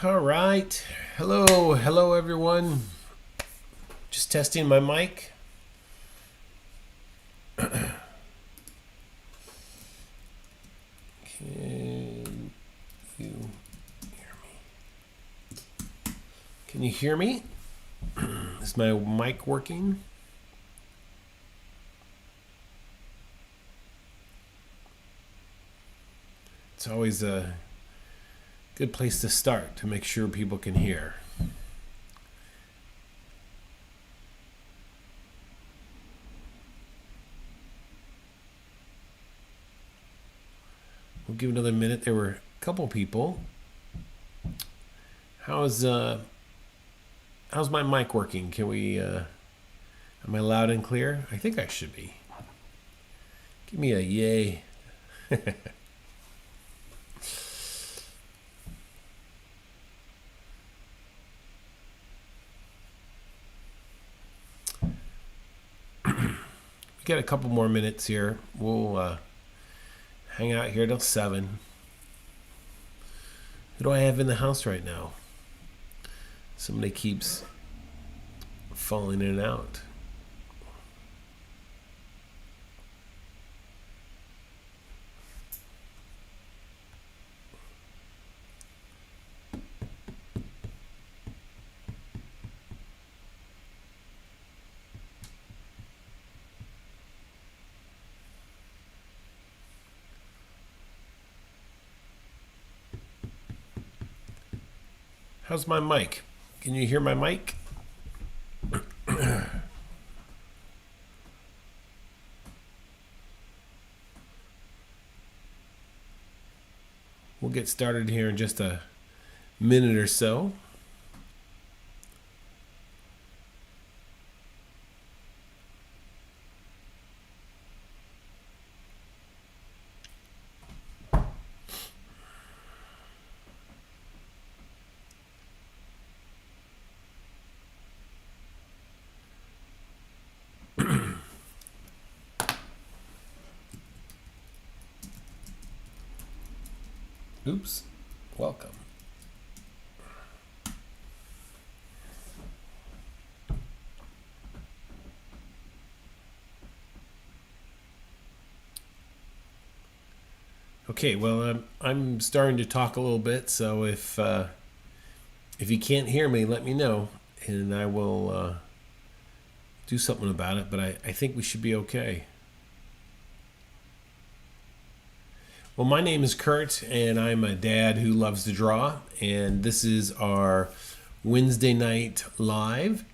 All right. Hello everyone. Just testing my mic. Can you hear me? Can you hear me? Is my mic working? It's always a good place to start to make sure people can hear. We'll give it another minute. There were a couple people. How's my mic working? Can we am I loud and clear? I think I should be. Give me a yay. We got a couple more minutes here. We'll hang out here till 7. Who do I have in the house right now? Somebody keeps falling in and out. How's my mic? Can you hear my mic? We'll get started here in just a minute or so. Oops, welcome. Okay, well, I'm starting to talk a little bit, so if you can't hear me, let me know, and I will do something about it, but I think we should be okay. Well, my name is Kurt, and I'm a dad who loves to draw, and this is our Wednesday night live.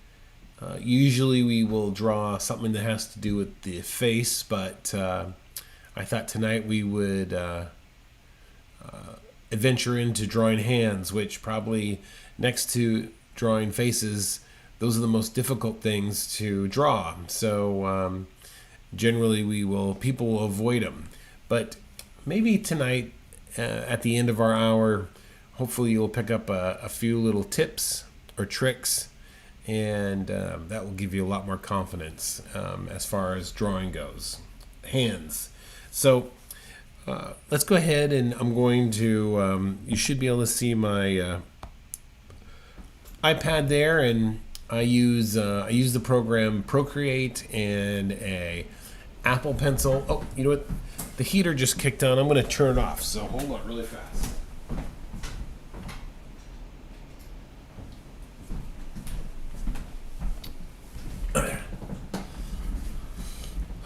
Usually we will draw something that has to do with the face, but I thought tonight we would adventure into drawing hands, which probably next to drawing faces, those are the most difficult things to draw. So generally people will avoid them. But maybe tonight, at the end of our hour, hopefully you'll pick up a few little tips or tricks, and that will give you a lot more confidence as far as drawing goes. Hands. So let's go ahead, and I'm going to, you should be able to see my iPad there, and I use the program Procreate and a Apple Pencil. Oh, you know what? The heater just kicked on. I'm going to turn it off, so hold on really fast.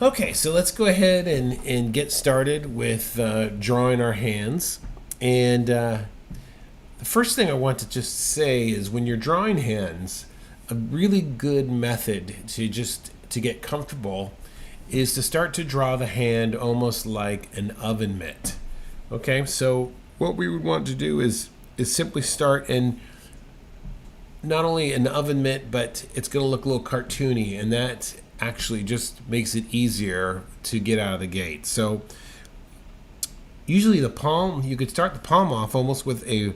Okay, so let's go ahead and get started with drawing our hands. And the first thing I want to just say is when you're drawing hands, a really good method to get comfortable is to start to draw the hand almost like an oven mitt. Okay, so what we would want to do is simply start in not only an oven mitt, but it's going to look a little cartoony, and that actually just makes it easier to get out of the gate. So usually the palm, you could start the palm off almost with a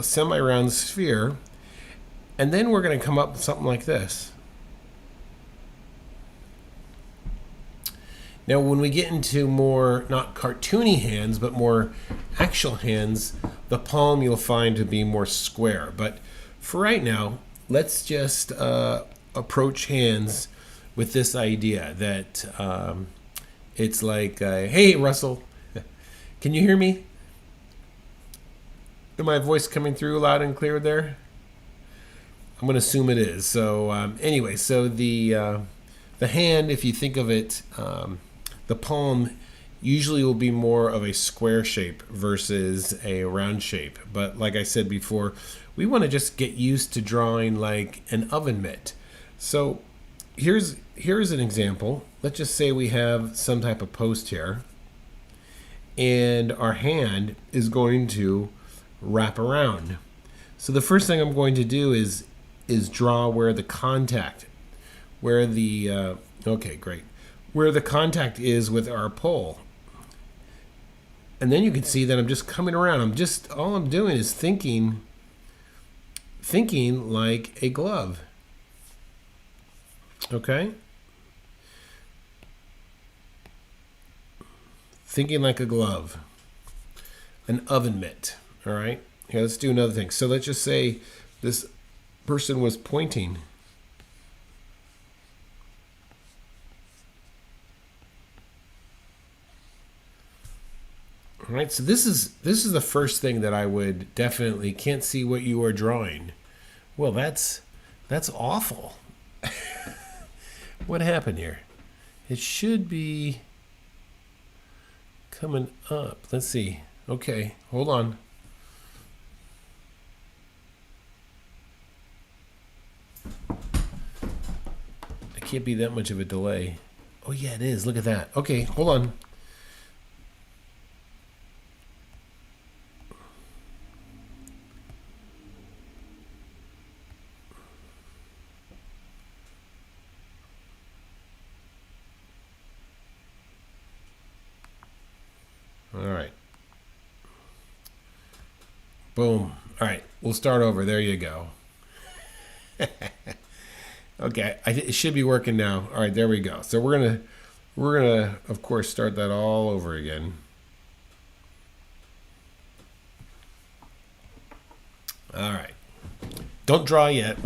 semi-round sphere, and then we're going to come up with something like this. Now, when we get into more, not cartoony hands, but more actual hands, the palm you'll find to be more square. But for right now, let's just approach hands with this idea that it's like, hey, Russell, can you hear me? Is my voice coming through loud and clear there? I'm going to assume it is. So anyway, so the hand, if you think of it, the palm usually will be more of a square shape versus a round shape. But like I said before, we want to just get used to drawing like an oven mitt. So here's an example. Let's just say we have some type of post here, and our hand is going to wrap around. So the first thing I'm going to do is draw where the contact, where the okay, great, where the contact is with our pole. And then you can see that I'm just coming around. All I'm doing is thinking like a glove. Okay? Thinking like a glove. An oven mitt. All right? Here, let's do another thing. So let's just say this person was pointing. All right, so this is the first thing that I would definitely can't see what you are drawing. Well, that's awful. What happened here? It should be coming up. Let's see. Okay, hold on. It can't be that much of a delay. Oh yeah, it is. Look at that. Okay, hold on. All right. Boom. All right, we'll start over. There you go. Okay, it should be working now. All right, there we go. So we're gonna of course start that all over again. All right. Don't draw yet.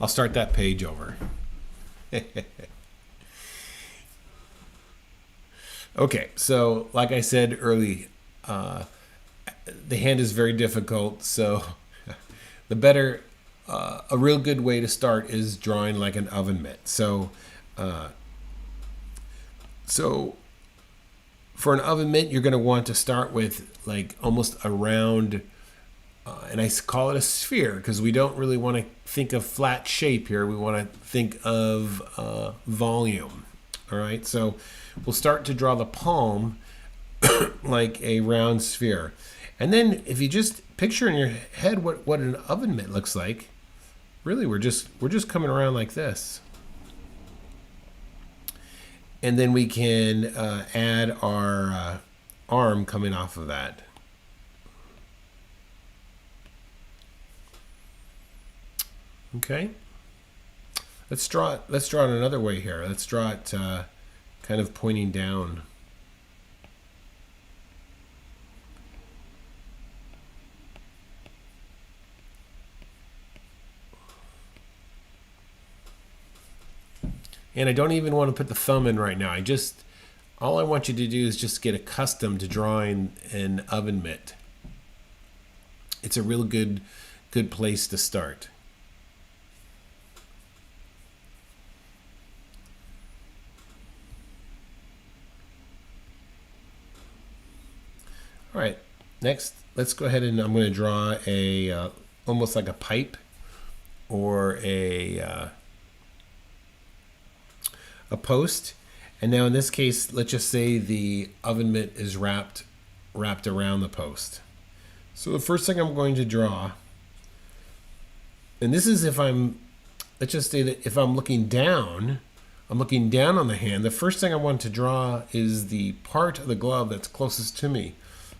I'll start that page over. Okay, so like I said early, the hand is very difficult. So the better, a real good way to start is drawing like an oven mitt. So for an oven mitt, you're going to want to start with like almost a round, and I call it a sphere because we don't really want to think of flat shape here. We want to think of volume. All right, so we'll start to draw the palm like a round sphere. And then if you just picture in your head what an oven mitt looks like, really we're just coming around like this. And then we can add our arm coming off of that. Okay. Let's draw it another way here. Let's draw it kind of pointing down. And I don't even want to put the thumb in right now. All I want you to do is just get accustomed to drawing an oven mitt. It's a real good place to start. All right, next, let's go ahead and I'm going to draw a almost like a pipe or a post. And now in this case, let's just say the oven mitt is wrapped around the post. So the first thing I'm going to draw, and this is let's just say that if I'm looking down on the hand, the first thing I want to draw is the part of the glove that's closest to me.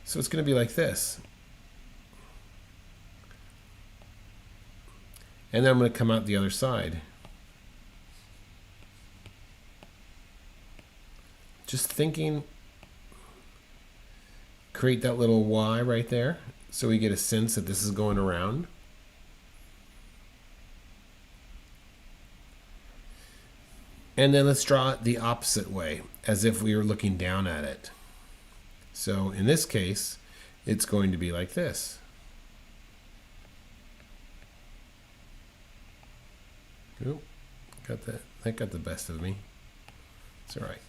So it's going to be like this. And then I'm going to come out the other side. just thinking, create that little Y right there so we get a sense that this is going around. And then let's draw it the opposite way, as if we were looking down at it. So in this case, it's going to be like this. Oop, that got the best of me. It's all right.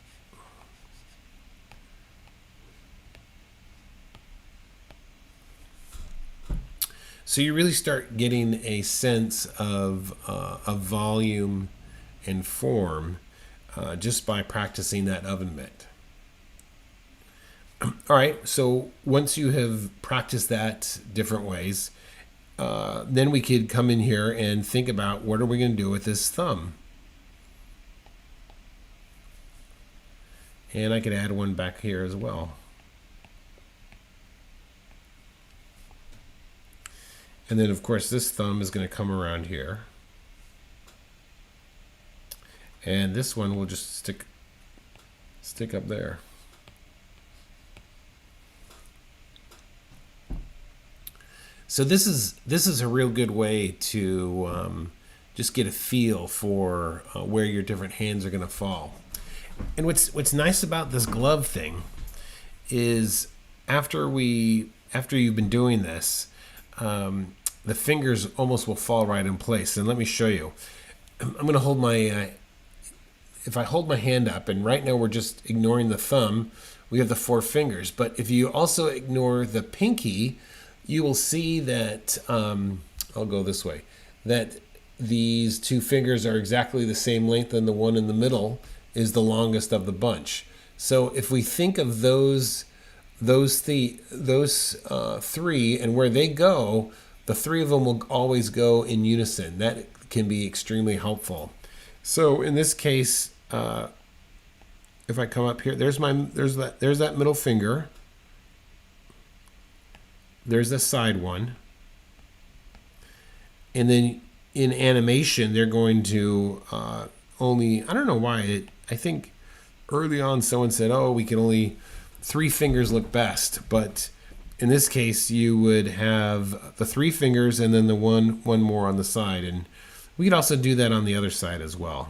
So you really start getting a sense of volume and form just by practicing that oven mitt. All right, so once you have practiced that different ways, then we could come in here and think about what are we going to do with this thumb. And I could add one back here as well. And then, of course, this thumb is going to come around here. And this one will just stick up there. So this is a real good way to just get a feel for where your different hands are going to fall. And what's nice about this glove thing is after you've been doing this, the fingers almost will fall right in place. And let me show you. I'm going to hold my if I hold my hand up, and right now we're just ignoring the thumb, we have the 4 fingers. But if you also ignore the pinky, you will see that, I'll go this way, that these 2 fingers are exactly the same length, and the one in the middle is the longest of the bunch. So if we think of those 3 and where they go, the 3 of them will always go in unison. That can be extremely helpful. So in this case, if I come up here, there's that middle finger. There's the side one. And then in animation, they're going to only, I don't know why, I think early on someone said, oh, we can only, 3 fingers look best. But in this case, you would have the 3 fingers and then the one more on the side. And we could also do that on the other side as well.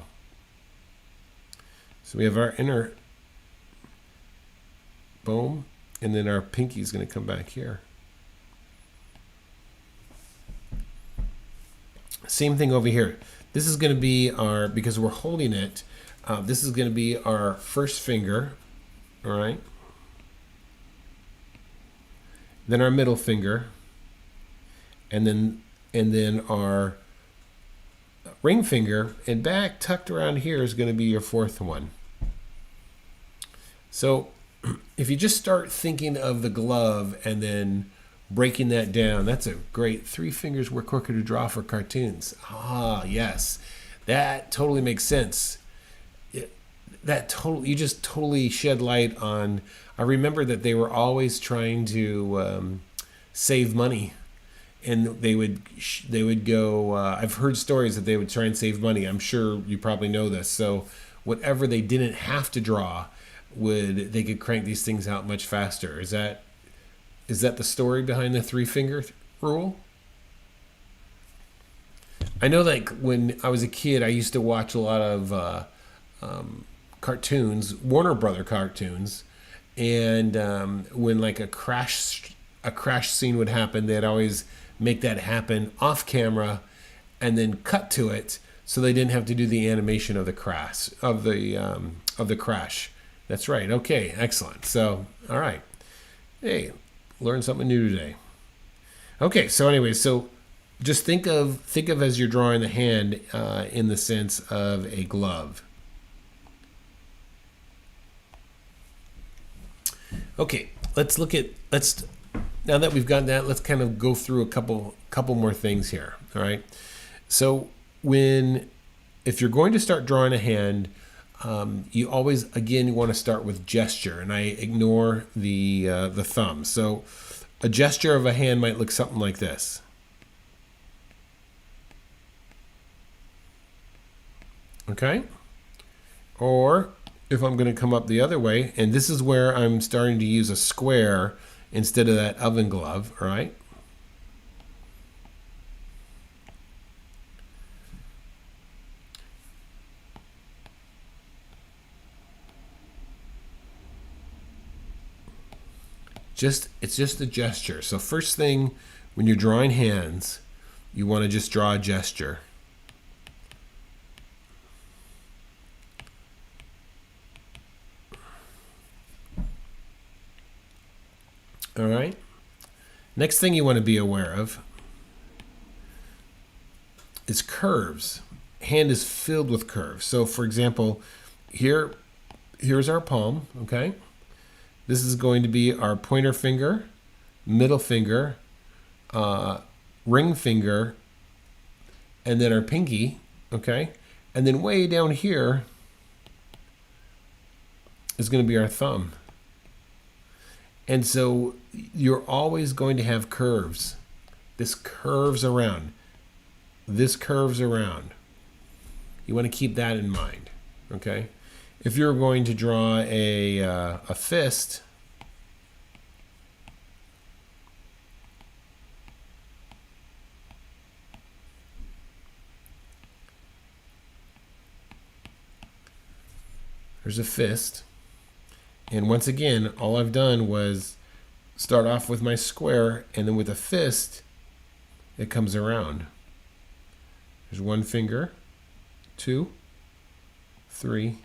So we have our inner, boom, and then our pinky is going to come back here. Same thing over here. This is going to be our, because we're holding it, this is going to be our first finger, all right? Then our middle finger, and then our ring finger, and back tucked around here is going to be your 4th one. So if you just start thinking of the glove and then breaking that down, that's a great 3 fingers were quicker to draw for cartoons. Ah, yes, that totally makes sense. You just totally shed light on. I remember that they were always trying to save money, and they would go. I've heard stories that they would try and save money. I'm sure you probably know this. So whatever they didn't have to draw, they could crank these things out much faster. Is that the story behind the 3-finger rule? I know, like when I was a kid, I used to watch a lot of cartoons, Warner Brother cartoons, and when like a crash scene would happen, they'd always make that happen off camera, and then cut to it, so they didn't have to do the animation of the crash That's right. Okay, excellent. So, all right. Hey, learned something new today. Okay, so anyway, so just think of as you're drawing the hand in the sense of a glove. Okay, now that we've got that, let's kind of go through a couple more things here. All right. So if you're going to start drawing a hand, you always, again, want to start with gesture, and I ignore the thumb. So a gesture of a hand might look something like this. Okay? Or if I'm going to come up the other way, and this is where I'm starting to use a square instead of that oven glove, all right? It's just a gesture. So first thing, when you're drawing hands, you want to just draw a gesture. All right. Next thing you want to be aware of is curves. Hand is filled with curves. So for example, here's our palm, okay? This is going to be our pointer finger, middle finger, ring finger, and then our pinky, okay? And then way down here is going to be our thumb. And so you're always going to have curves. This curves around. This curves around. You want to keep that in mind, okay? If you're going to draw a fist, there's a fist. And once again, all I've done was start off with my square, and then with a fist, it comes around. There's one finger, 2, 3,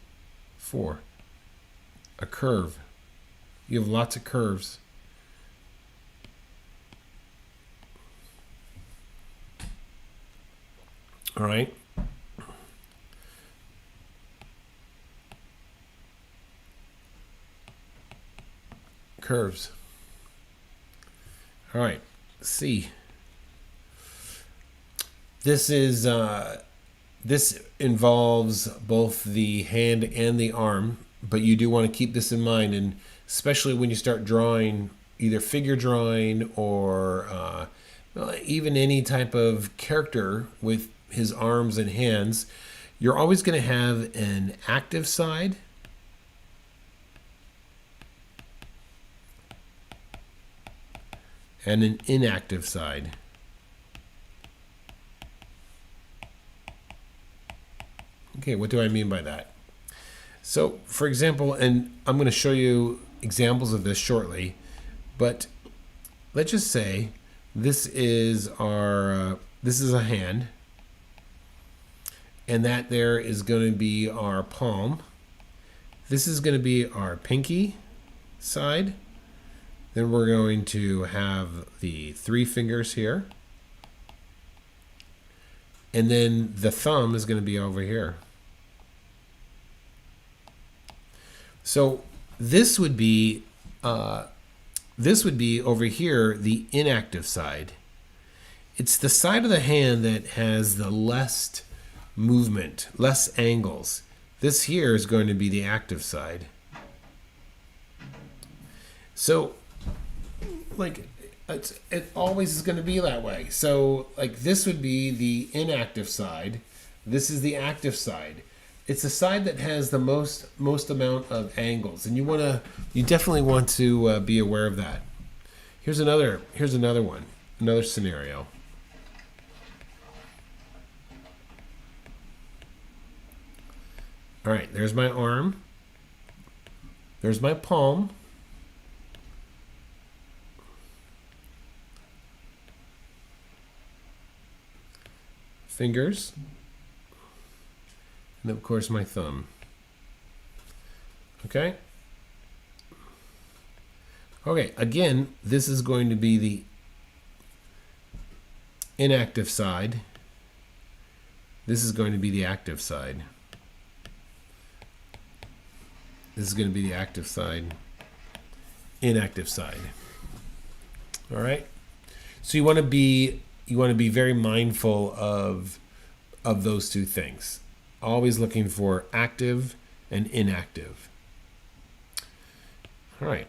4. A curve. You have lots of curves. All right. Curves. All right. C. This involves both the hand and the arm, but you do want to keep this in mind, and especially when you start drawing, either figure drawing or even any type of character with his arms and hands, you're always going to have an active side and an inactive side. Okay, what do I mean by that? So, for example, and I'm going to show you examples of this shortly, but let's just say this is a hand, and that there is going to be our palm. This is going to be our pinky side. Then we're going to have the 3 fingers here. And then the thumb is going to be over here. So this would be over here, the inactive side. It's the side of the hand that has the less movement, less angles. This here is going to be the active side. So, like, it always is going to be that way. So, like, this would be the inactive side. This is the active side. It's the side that has the most amount of angles, and you definitely want to be aware of that. Here's another one, another scenario. All right, there's my arm. There's my palm. Fingers. And of course my thumb. Okay? Okay, again, this is going to be the inactive side. This is going to be the active side. This is going to be the active side, inactive side. All right? So you want to be very mindful of those two things. Always looking for active and inactive. All right.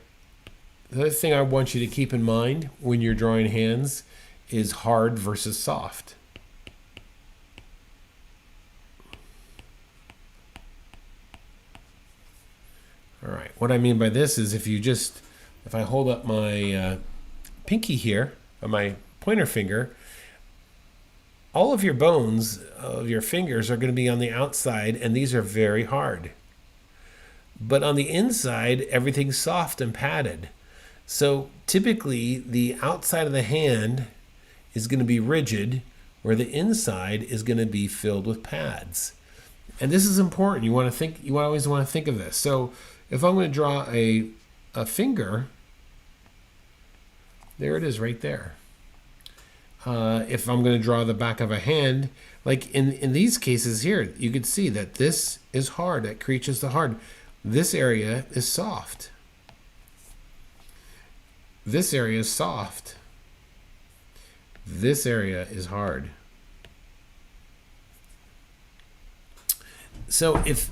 The other thing I want you to keep in mind when you're drawing hands is hard versus soft. All right. What I mean by this is if I hold up my pinky here, or my pointer finger, all of your bones of your fingers are going to be on the outside, and these are very hard. But on the inside, everything's soft and padded. So typically, the outside of the hand is going to be rigid, where the inside is going to be filled with pads. And this is important. You always want to think of this. So if I'm going to draw a finger, there it is right there. If I'm going to draw the back of a hand, like in these cases here, you can see that this is hard. That reaches the hard. This area is soft. This area is soft. This area is hard. So if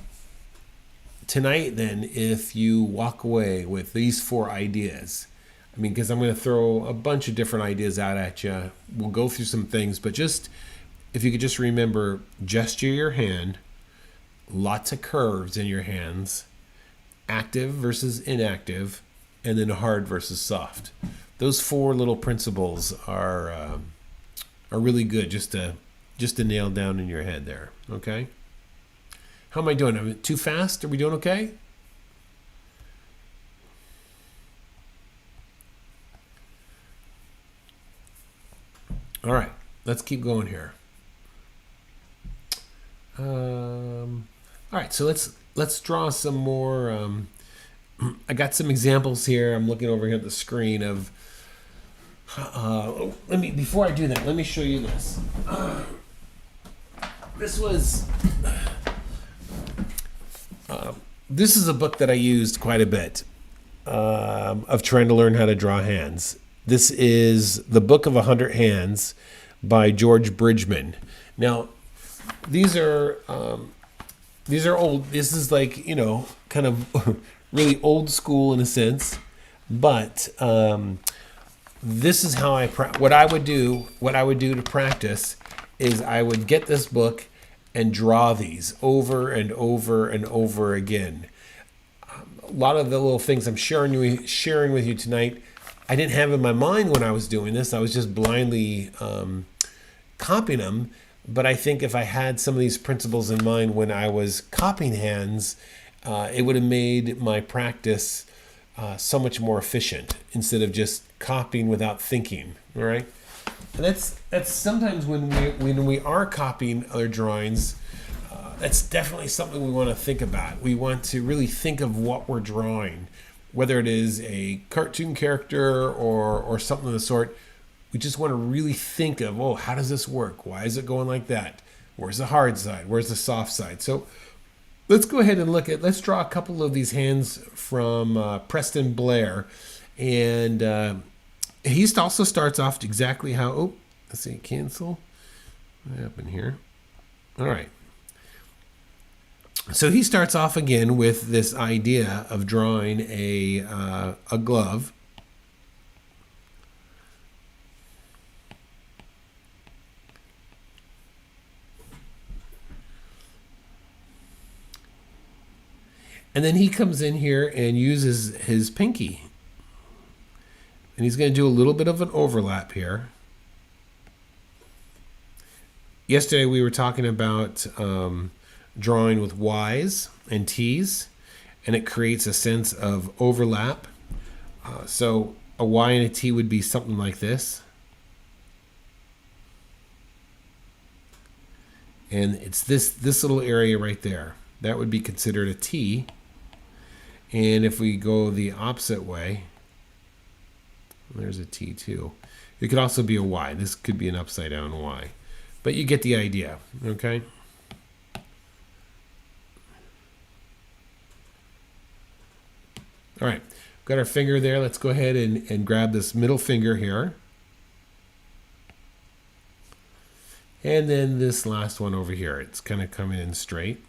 you walk away with these 4 ideas, I mean, because I'm going to throw a bunch of different ideas out at you. We'll go through some things, but just if you could just remember, gesture your hand, lots of curves in your hands, active versus inactive, and then hard versus soft. Those 4 little principles are really good just to nail down in your head there. Okay. How am I doing? Am I too fast? Are we doing okay? All right, let's keep going here. All right, so let's draw some more. I got some examples here. I'm looking over here at the screen of. Before I do that, let me show you this. This is a book that I used quite a bit of trying to learn how to draw hands. This is The Book of 100 Hands by George Bridgeman. Now, these are old. This is like, kind of really old school in a sense. But this is how what I would do to practice is I would get this book and draw these over and over and over again. A lot of the little things I'm sharing with you tonight, I didn't have in my mind when I was doing this. I was just blindly copying them. But I think if I had some of these principles in mind when I was copying hands, it would have made my practice so much more efficient instead of just copying without thinking. All right, and that's sometimes when we are copying other drawings. That's definitely something we want to think about. We want to really think of what we're drawing, whether it is a cartoon character or something of the sort. We just want to really think of, how does this work? Why is it going like that? Where's the hard side? Where's the soft side? So let's go ahead and let's draw a couple of these hands from Preston Blair. And he also starts off exactly how, let's see, cancel. What happened here? All right. So he starts off again with this idea of drawing a glove. And then he comes in here and uses his pinky. And he's going to do a little bit of an overlap here. Yesterday we were talking about drawing with Y's and T's, and it creates a sense of overlap. So a Y and a T would be something like this. And it's this little area right there. That would be considered a T. And if we go the opposite way, there's a T too. It could also be a Y. This could be an upside down Y. But you get the idea, okay? All right, got our finger there. Let's go ahead and grab this middle finger here. And then this last one over here. It's kind of coming in straight.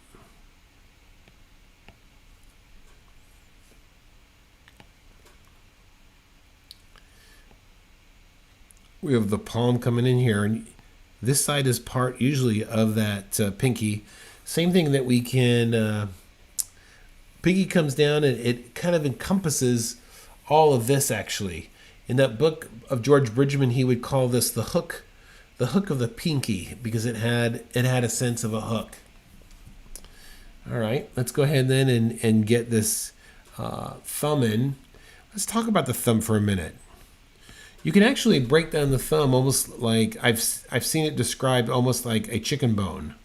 We have the palm coming in here, and this side is part usually of that pinky. Same thing that we can Pinky comes down and it kind of encompasses all of this actually. In that book of George Bridgeman, he would call this the hook of the pinky, because it had a sense of a hook. All right, let's go ahead then and get this thumb in. Let's talk about the thumb for a minute. You can actually break down the thumb almost like I've seen it described almost like a chicken bone.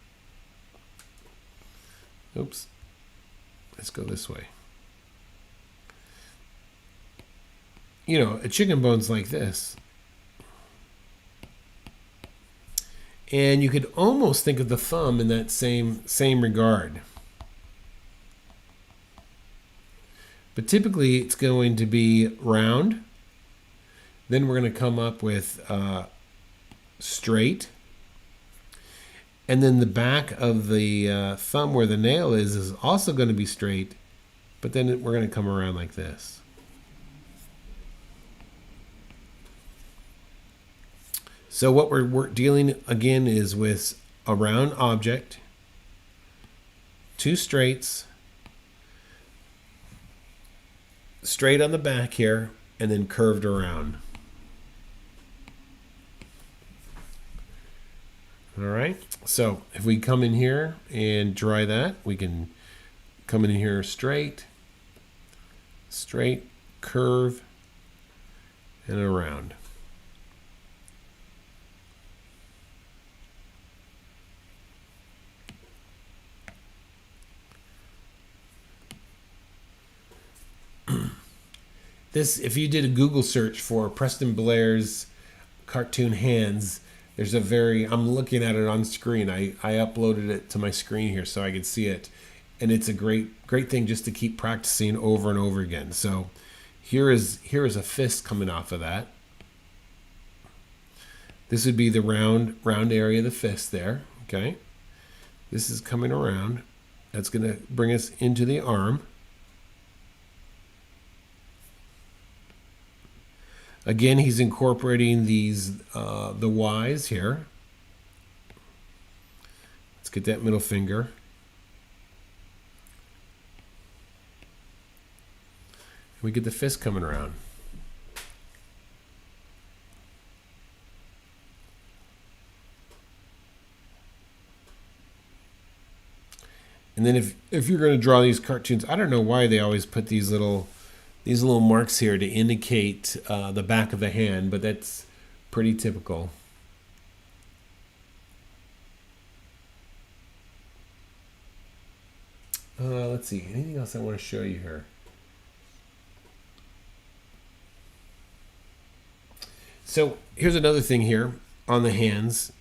Oops. Let's go this way. You know, a chicken bone's like this. And you could almost think of the thumb in that same regard. But typically it's going to be round. Then we're going to come up with straight. And then the back of the thumb where the nail is also going to be straight. But then we're going to come around like this. So what we're dealing again is with a round object, two straights, straight on the back here, and then curved around. All right, so if we come in here and dry that, we can come in here straight, curve, and around. This, if you did a Google search for Preston Blair's cartoon hands, there's a I'm looking at it on screen. I uploaded it to my screen here so I could see it. And it's a great thing just to keep practicing over and over again. So here is a fist coming off of that. This would be the round area of the fist there, okay? This is coming around. That's going to bring us into the arm. Again, he's incorporating these the Y's here. Let's get that middle finger. We get the fist coming around. And then if you're going to draw these cartoons, I don't know why they always put these little marks here to indicate the back of the hand, but that's pretty typical. Let's see, anything else I want to show you here? So here's another thing here on the hands.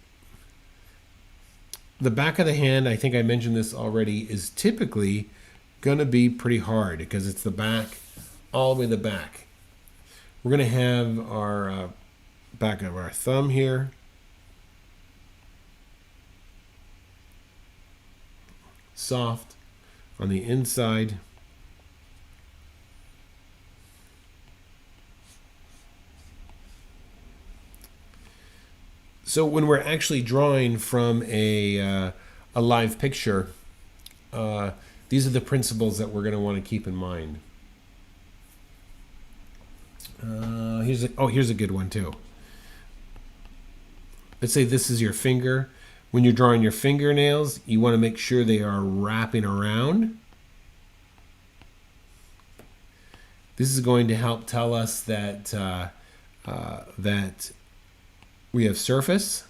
The back of the hand, I think I mentioned this already, is typically going to be pretty hard because it's the back, all the way to the back. We're going to have our back of our thumb here. Soft on the inside. So when we're actually drawing from a live picture, these are the principles that we're going to want to keep in mind. Here's a good one too. Let's say this is your finger. When you're drawing your fingernails, you want to make sure they are wrapping around. This is going to help tell us that that we have surface.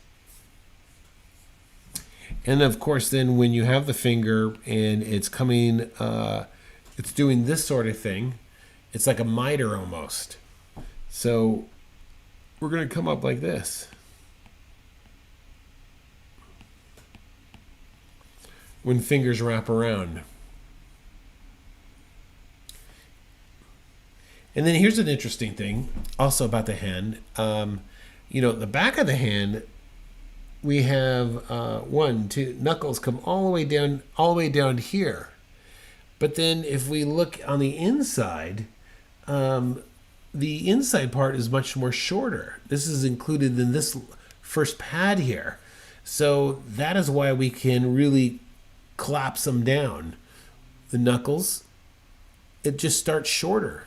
And of course, then when you have the finger and it's coming, it's doing this sort of thing. It's like a miter almost. So we're going to come up like this. When fingers wrap around. And then here's an interesting thing also about the hand. The back of the hand, we have knuckles come all the way down here. But then if we look on the inside part is much more shorter. This is included in this first pad here. So that is why we can really collapse them down. The knuckles it just starts shorter.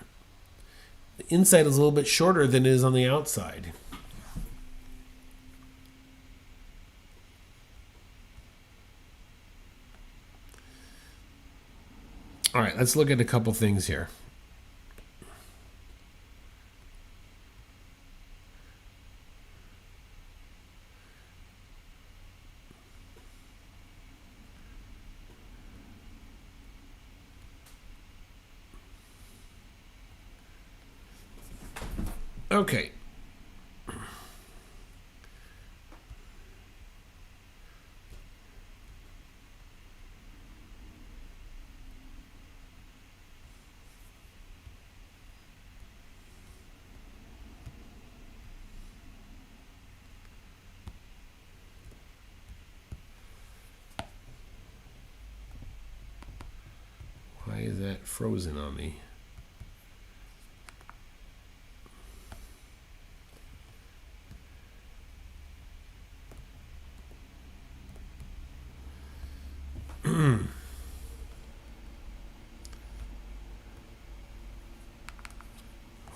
The inside is a little bit shorter than it is on the outside. All right, let's look at a couple things here. Okay. Why is that frozen on me?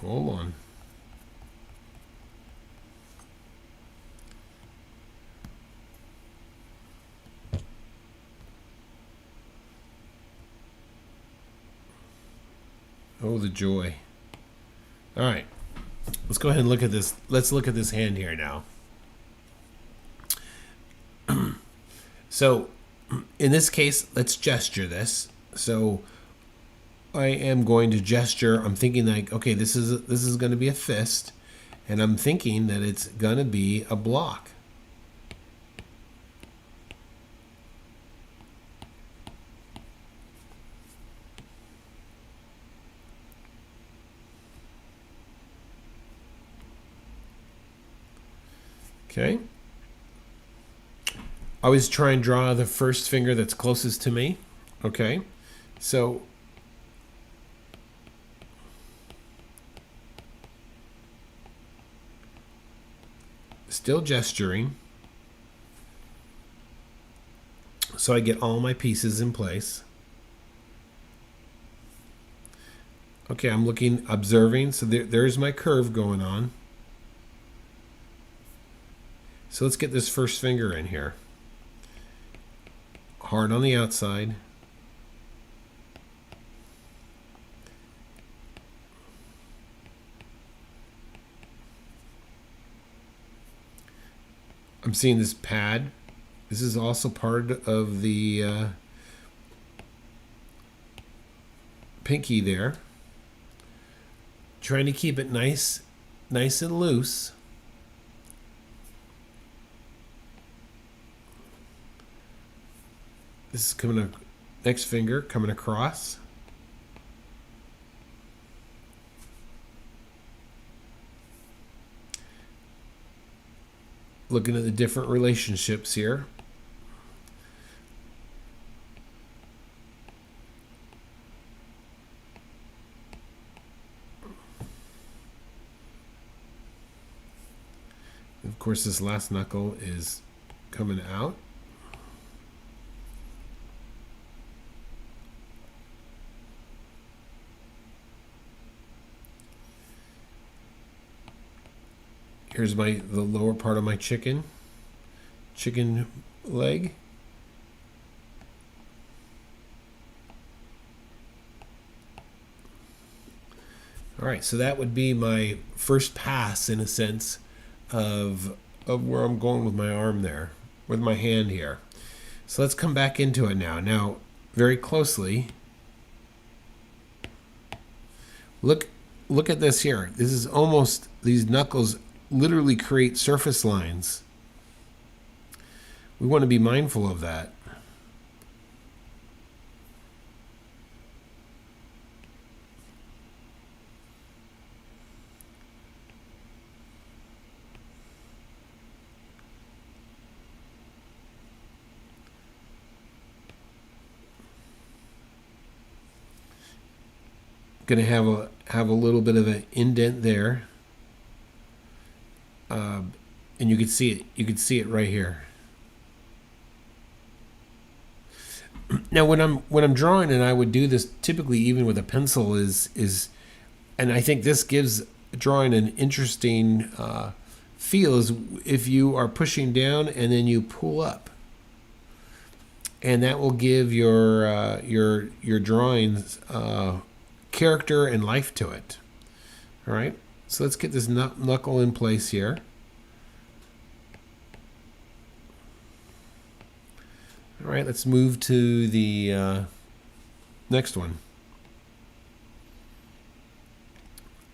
Hold on. Oh, the joy. All right. Let's go ahead and look at this. Let's look at this hand here now. So, in this case, let's gesture this. So, I am going to gesture. I'm thinking like, okay, this is going to be a fist, and I'm thinking that it's going to be a block. Okay. I always try and draw the first finger that's closest to me. Okay. So still gesturing. So I get all my pieces in place. Okay, I'm looking, observing. So there's my curve going on. So let's get this first finger in here. Hard on the outside. I'm seeing this pad. This is also part of the pinky there. Trying to keep it nice and loose. This is coming, next finger coming across. Looking at the different relationships here. Of course, this last knuckle is coming out. Here's the lower part of my chicken leg. All right, so that would be my first pass, in a sense, of where I'm going with my arm there, with my hand here. So let's come back into it now. Now, very closely, look at this here. This is almost, these knuckles literally create surface lines. We want to be mindful of that. Going to have a little bit of an indent there, and you can see it. You can see it right here. Now, when I'm drawing, and I would do this typically even with a pencil, and I think this gives drawing an interesting feel, is if you are pushing down and then you pull up, and that will give your drawings character and life to it. All right, so let's get this knuckle in place here. All right, let's move to the next one.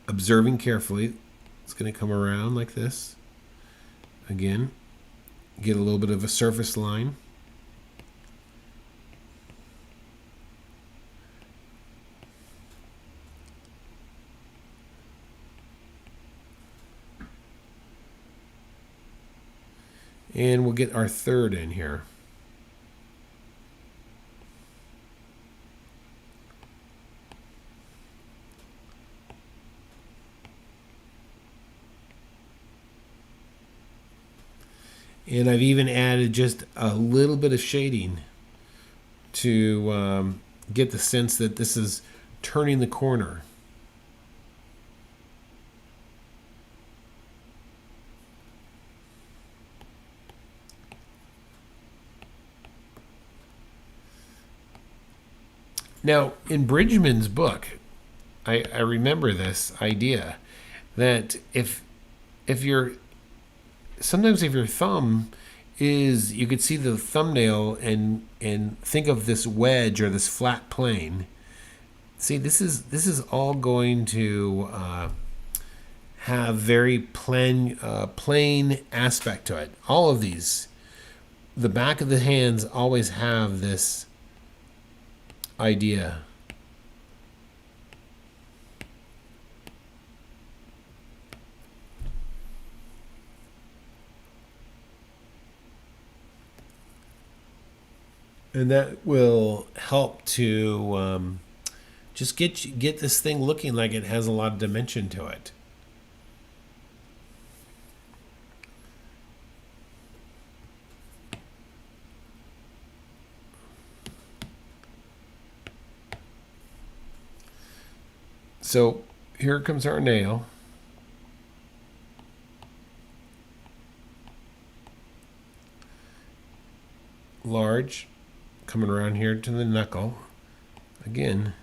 Observing carefully. It's going to come around like this. Again, get a little bit of a surface line. And we'll get our third in here. And I've even added just a little bit of shading to get the sense that this is turning the corner. Now, in Bridgeman's book, I remember this idea that if you're sometimes if your thumb is, you could see the thumbnail and think of this wedge or this flat plane. See, this is all going to have very plain aspect to it. All of these, the back of the hands always have this idea. And that will help to just get this thing looking like it has a lot of dimension to it. So here comes our nail. Large, coming around here to the knuckle. Again,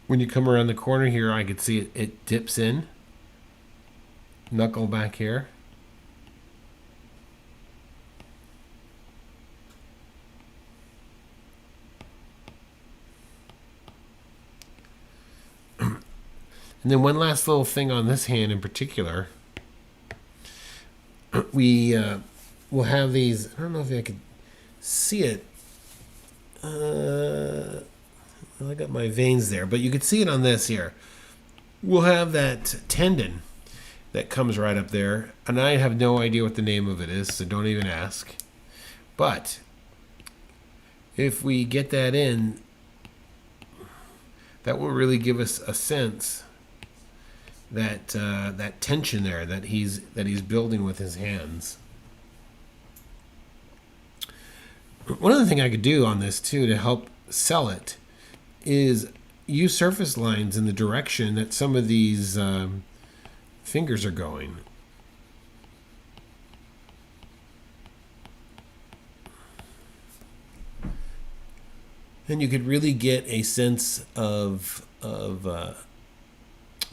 when you come around the corner here, I could see it dips in. Knuckle back here. And then one last little thing on this hand in particular. We will have these, I don't know if I could see it. I got my veins there, but you could see it on this here. We'll have that tendon that comes right up there, and I have no idea what the name of it is, so don't even ask. But if we get that in, that will really give us a sense that that tension there that he's building with his hands. One other thing I could do on this too to help sell it is use surface lines in the direction that some of these fingers are going. And you could really get a sense of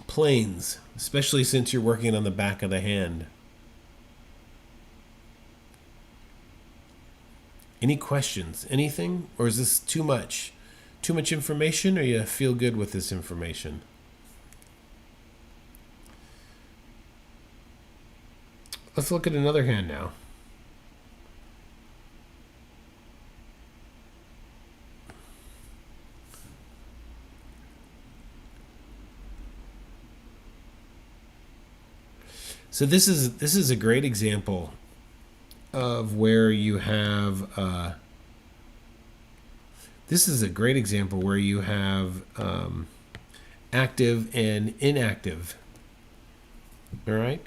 planes, especially since you're working on the back of the hand. Any questions? Anything? Or is this too much? Too much information, or you feel good with this information? Let's look at another hand now. So this is a great example of where you have active and inactive. All right?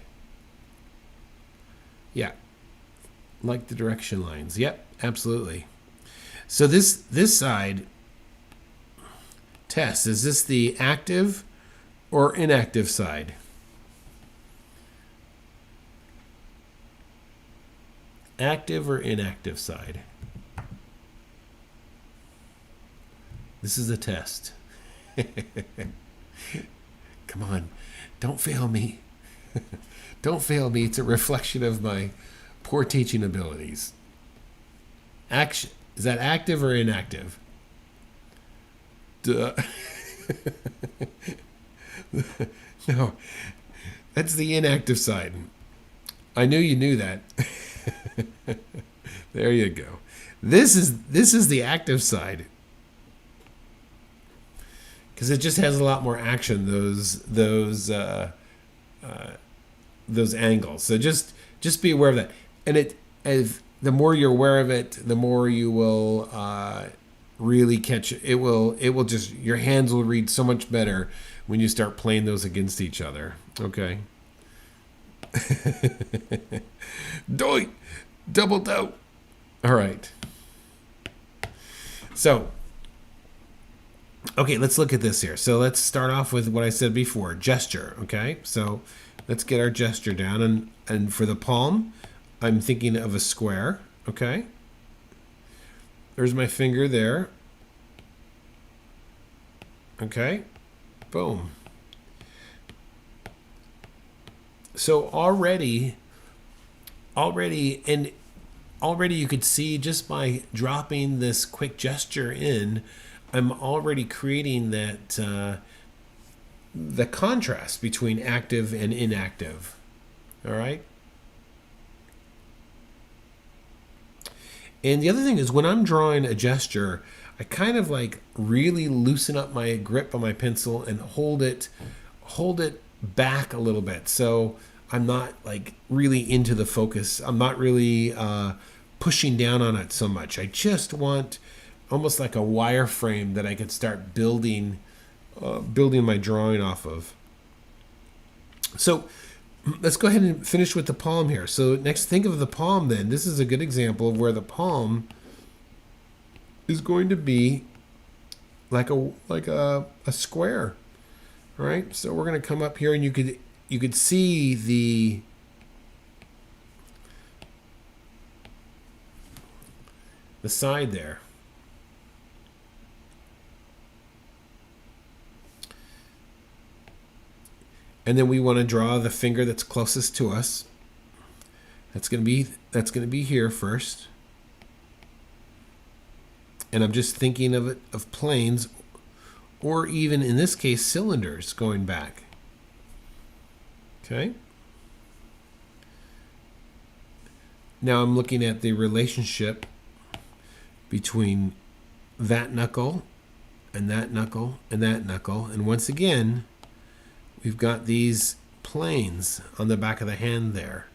Yeah. Like the direction lines. Yep, absolutely. So this side test, is this the active or inactive side? Active or inactive side? This is a test. Come on, don't fail me. Don't fail me. It's a reflection of my poor teaching abilities. Action. Is that active or inactive? Duh. No, that's the inactive side. I knew you knew that. There you go. This is the active side, because it just has a lot more action. Those angles. So just be aware of that. And the more you're aware of it, the more you will really catch it. It will just, your hands will read so much better when you start playing those against each other. Okay. Doi, double dough. All right. So, okay, let's look at this here. So let's start off with what I said before, gesture. Okay, so let's get our gesture down, and for the palm, I'm thinking of a square. Okay, there's my finger there. Okay, boom. So already you could see, just by dropping this quick gesture in, I'm already creating that the contrast between active and inactive. All right. And the other thing is, when I'm drawing a gesture, I kind of like really loosen up my grip on my pencil and hold it back a little bit. So I'm not like really into the focus. I'm not really pushing down on it so much. I just want almost like a wireframe that I could start building my drawing off of. So let's go ahead and finish with the palm here. So next, think of the palm then. This is a good example of where the palm is going to be like a square. All right? So we're going to come up here, and you could see the side there. And then we want to draw the finger that's closest to us. That's going to be here first. And I'm just thinking of planes, or even in this case cylinders going back. Okay. Now I'm looking at the relationship between that knuckle and that knuckle and that knuckle. And once again, we've got these planes on the back of the hand there.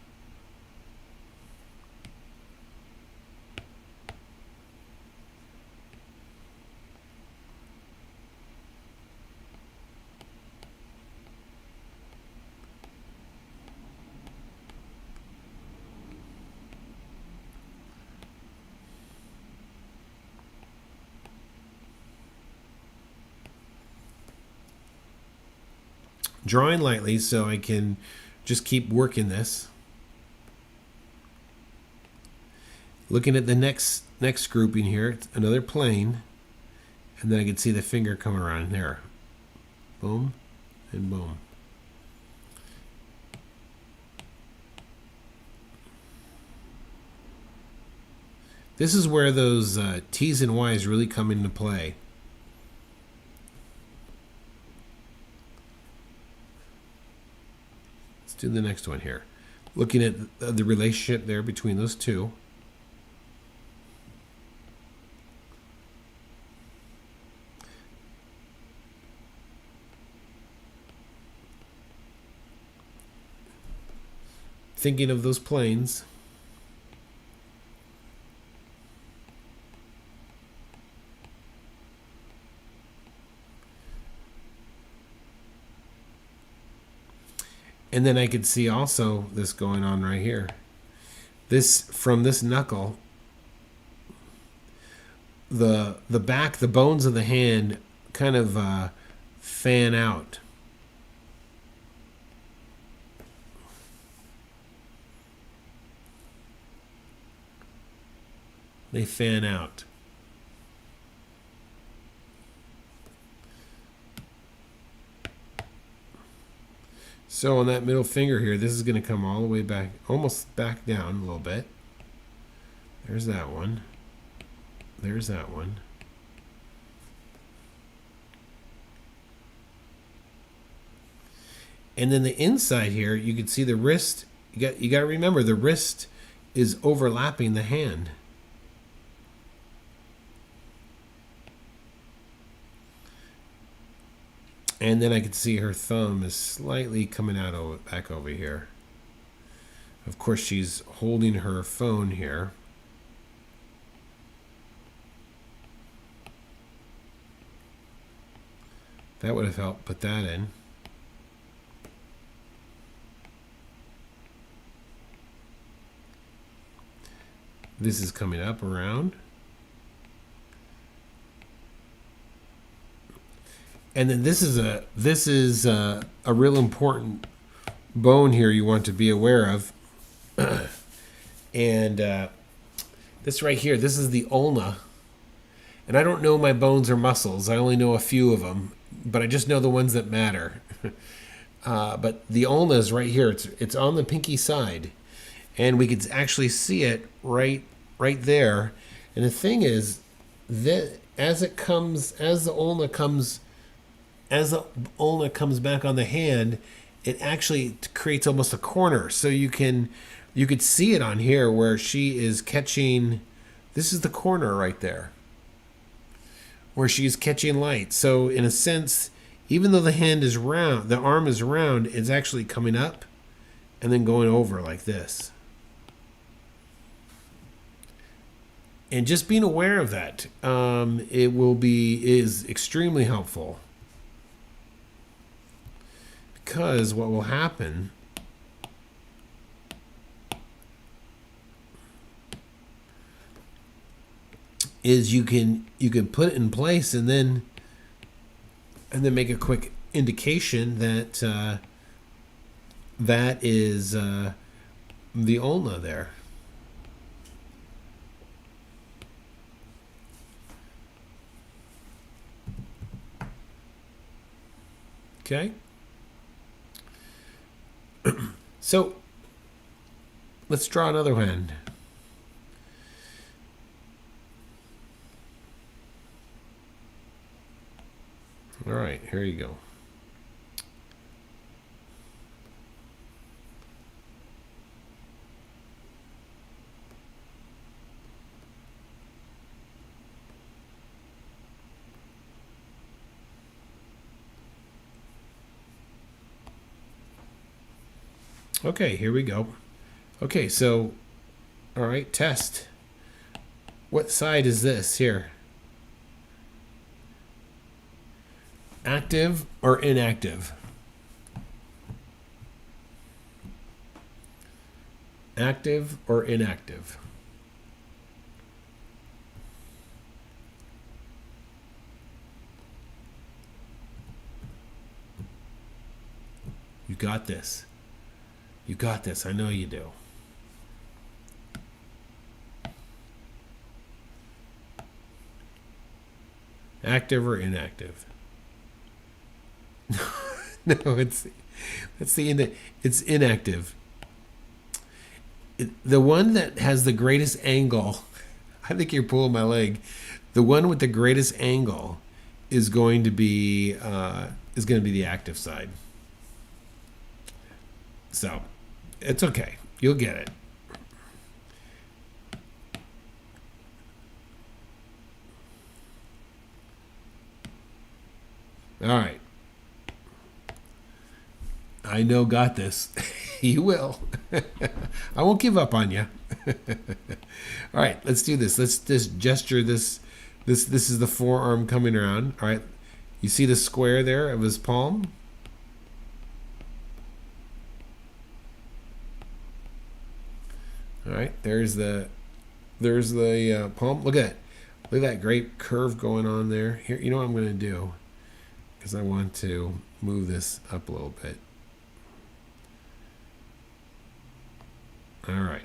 Drawing lightly so I can just keep working this. Looking at the next grouping here, it's another plane, and then I can see the finger come around there. Boom and boom. This is where those T's and Y's really come into play. Do the next one here. Looking at the relationship there between those two. Thinking of those planes. And then I could see also this going on right here. This, from this knuckle, the back, the bones of the hand kind of fan out. They fan out. So on that middle finger here, this is going to come all the way back, almost back down a little bit. There's that one. There's that one. And then the inside here, you can see the wrist. You got to remember, the wrist is overlapping the hand. And then I can see her thumb is slightly coming out back over here. Of course, she's holding her phone here. That would have helped put that in. This is coming up around. And then this is a real important bone here you want to be aware of. And this right here, this is the ulna. And I don't know my bones or muscles. I only know a few of them, but I just know the ones that matter. But the ulna is right here. It's on the pinky side, and we could actually see it right there. And the thing is that as the ulna comes back on the hand, it actually creates almost a corner. So you could see it on here where she is catching. This is the corner right there, where she's catching light. So in a sense, even though the hand is round, the arm is round, it's actually coming up and then going over like this. And just being aware of that, is extremely helpful. Because what will happen is you can put it in place and then make a quick indication that that is the ulna there. Okay. So let's draw another hand. All right, here you go. Okay, here we go. Okay, so, all right, test. What side is this here? Active or inactive? Active or inactive? You got this. You got this. I know you do. Active or inactive? No, it's inactive. The one that has the greatest angle, I think you're pulling my leg. The one with the greatest angle is going to be the active side. So, it's okay. You'll get it. All right. I know, got this. You will. I won't give up on you. All right, let's do this. Let's just gesture this. This is the forearm coming around. All right. You see the square there of his palm? All right, there's the palm. Look at that great curve going on there. Here, you know what I'm going to do? Because I want to move this up a little bit. All right.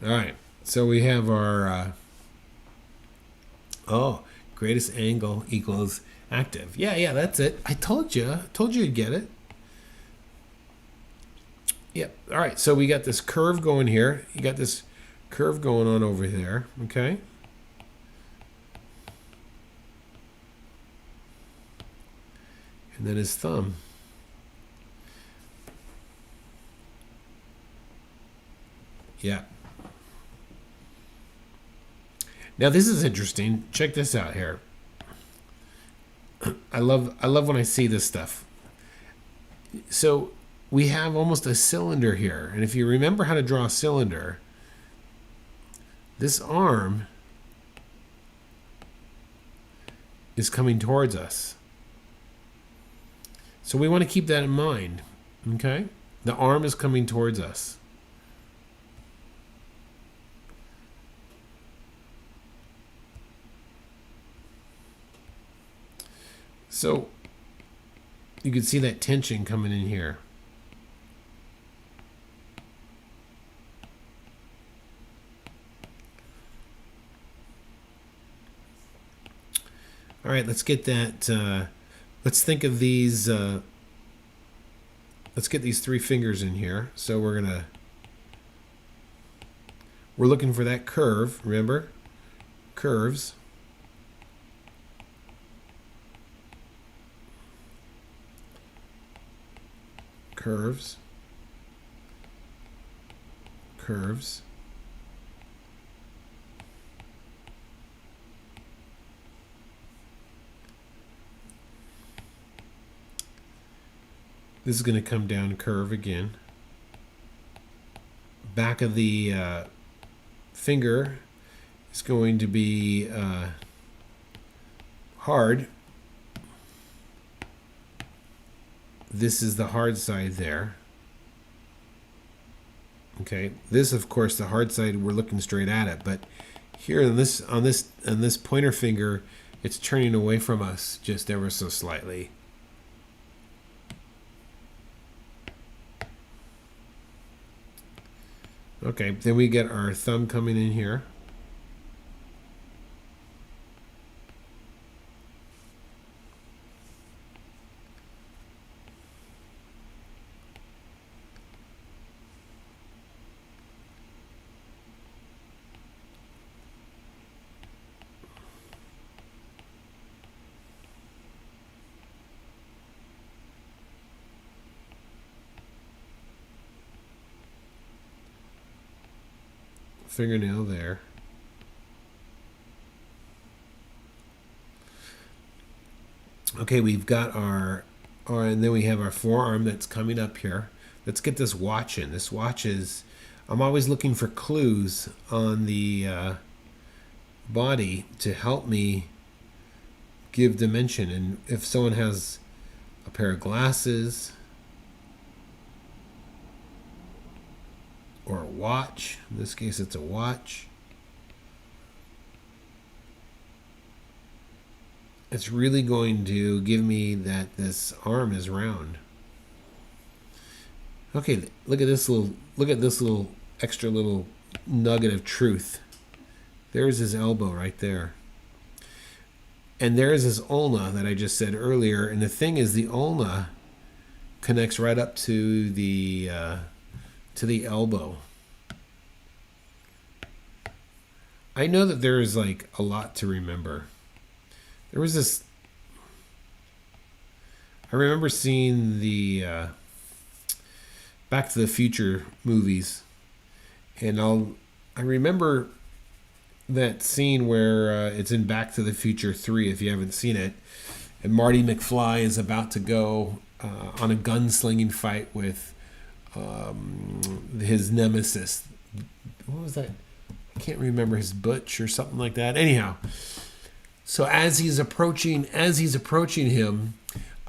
All right. So we have our greatest angle equals active. Yeah, that's it. I told you you'd get it. Yep. All right. So we got this curve going here. You got this curve going on over there. Okay. And then his thumb. Yeah. Now this is interesting. Check this out here. I love when I see this stuff. So we have almost a cylinder here. And if you remember how to draw a cylinder, this arm is coming towards us. So we want to keep that in mind. Okay? The arm is coming towards us. So you can see that tension coming in here. All right, let's get that. Let's think of these. Let's get these three fingers in here. So we're looking for that curve. Remember, curves. Curves. This is going to come down curve again. Back of the finger is going to be hard. This is the hard side there. Okay, this of course the hard side, we're looking straight at it, but here on this pointer finger, it's turning away from us just ever so slightly. Okay, then we get our thumb coming in here. Fingernail there. Okay, we've got our and then we have our forearm that's coming up here. Let's get this watch in. This watch is, I'm always looking for clues on the body to help me give dimension. And if someone has a pair of glasses or a watch, in this case it's a watch, it's really going to give me that this arm is round. Okay, look at this little extra little nugget of truth. There's his elbow right there. And there's his ulna that I just said earlier. And the thing is, the ulna connects right up to the elbow. I know that there is like a lot to remember. There was this. I remember seeing the Back to the Future movies, and I remember that scene where it's in Back to the Future 3, if you haven't seen it, and Marty McFly is about to go on a gunslinging fight with his nemesis. What was that? I can't remember, his Butch or something like that. Anyhow, So as he's approaching him,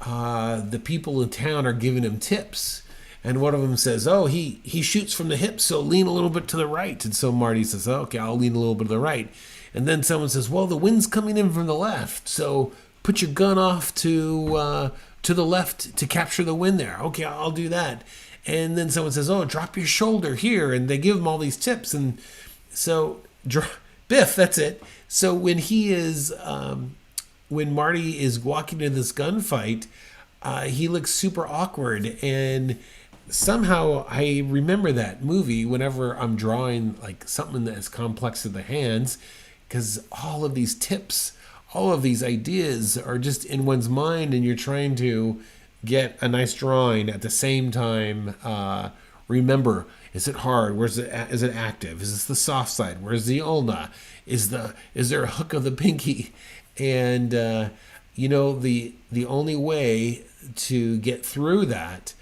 the people in town are giving him tips. And one of them says, "Oh, he shoots from the hip, so lean a little bit to the right." And so Marty says, "Oh, okay, I'll lean a little bit to the right." And then someone says, "Well, the wind's coming in from the left, so put your gun off to the left to capture the wind there." "Okay, I'll do that." And then someone says, "Oh, drop your shoulder here," and they give him all these tips. And so Biff, that's it. So when Marty is walking into this gunfight, he looks super awkward, and somehow I remember that movie whenever I'm drawing like something that's complex in the hands, because all of these tips, all of these ideas are just in one's mind, and you're trying to get a nice drawing at the same time. Remember, is it hard? Is it active? Is this the soft side? Where's the ulna? Is there a hook of the pinky? And the only way to get through that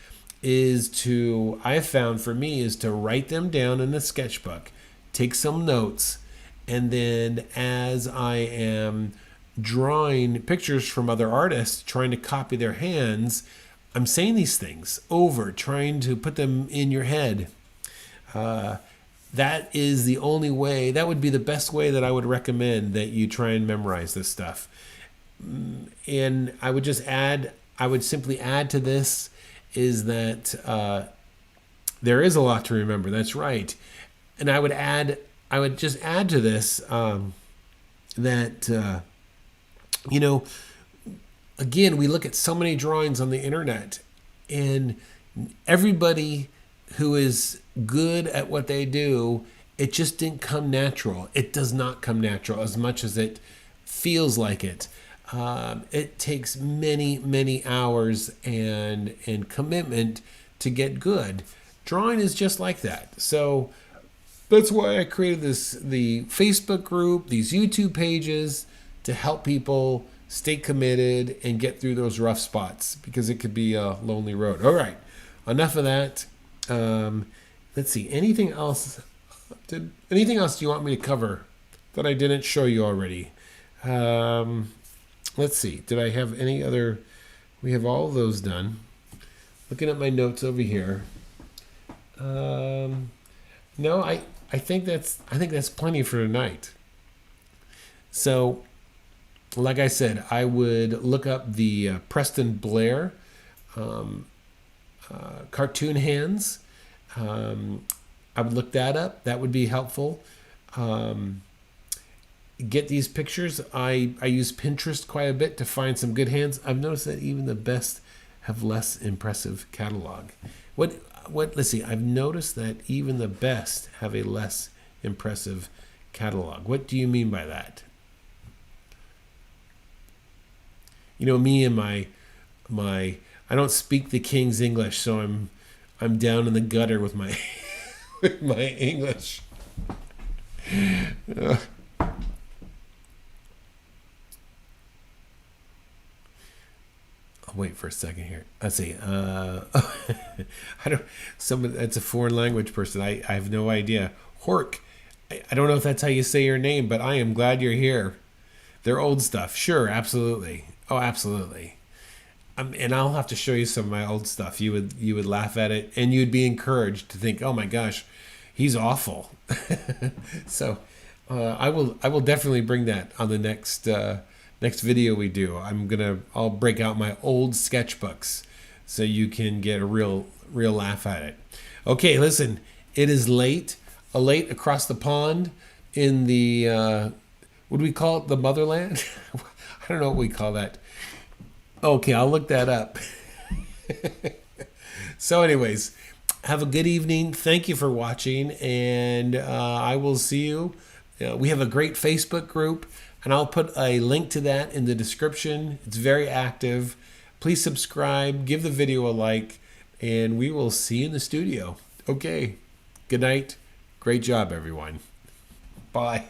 I've found for me, is to write them down in a sketchbook, take some notes, and then as I am drawing pictures from other artists, trying to copy their hands, I'm saying these things over, trying to put them in your head. That is the only way. That would be the best way that I would recommend that you try and memorize this stuff. And I would simply add to this is that there is a lot to remember. That's right. And I would just add to this that again, we look at so many drawings on the internet, and everybody who is good at what they do, it just didn't come natural. It does not come natural as much as it feels like it. It takes many, many hours and commitment to get good. Drawing is just like that. So that's why I created the Facebook group, these YouTube pages, to help people stay committed and get through those rough spots, because it could be a lonely road. All right, enough of that. Let's see. Anything else do you want me to cover that I didn't show you already? Let's see. Did I have any other? We have all of those done. Looking at my notes over here. No, I think that's plenty for tonight. So, like I said, I would look up the Preston Blair cartoon hands. I would look that up. That would be helpful. Get these pictures. I use Pinterest quite a bit to find some good hands. I've noticed that even the best have less impressive catalog. Let's see. I've noticed that even the best have a less impressive catalog. What do you mean by that? Me and my I don't speak the King's English, so I'm down in the gutter with my with my English. I'll wait for a second here. Let's see. That's a foreign language person. I have no idea. Hork. I don't know if that's how you say your name, but I am glad you're here. They're old stuff. Sure, absolutely. Oh, absolutely. And I'll have to show you some of my old stuff. You would laugh at it, and you'd be encouraged to think, "Oh my gosh, he's awful." So I will definitely bring that on the next video we do. I'll break out my old sketchbooks so you can get a real laugh at it. Okay, listen, it is late across the pond in the what do we call it? The motherland? I don't know what we call that. Okay, I'll look that up. So anyways, have a good evening. Thank you for watching, and I will see you. We have a great Facebook group, and I'll put a link to that in the description. It's very active. Please subscribe, give the video a like, and we will see you in the studio. Okay, good night. Great job, everyone. Bye.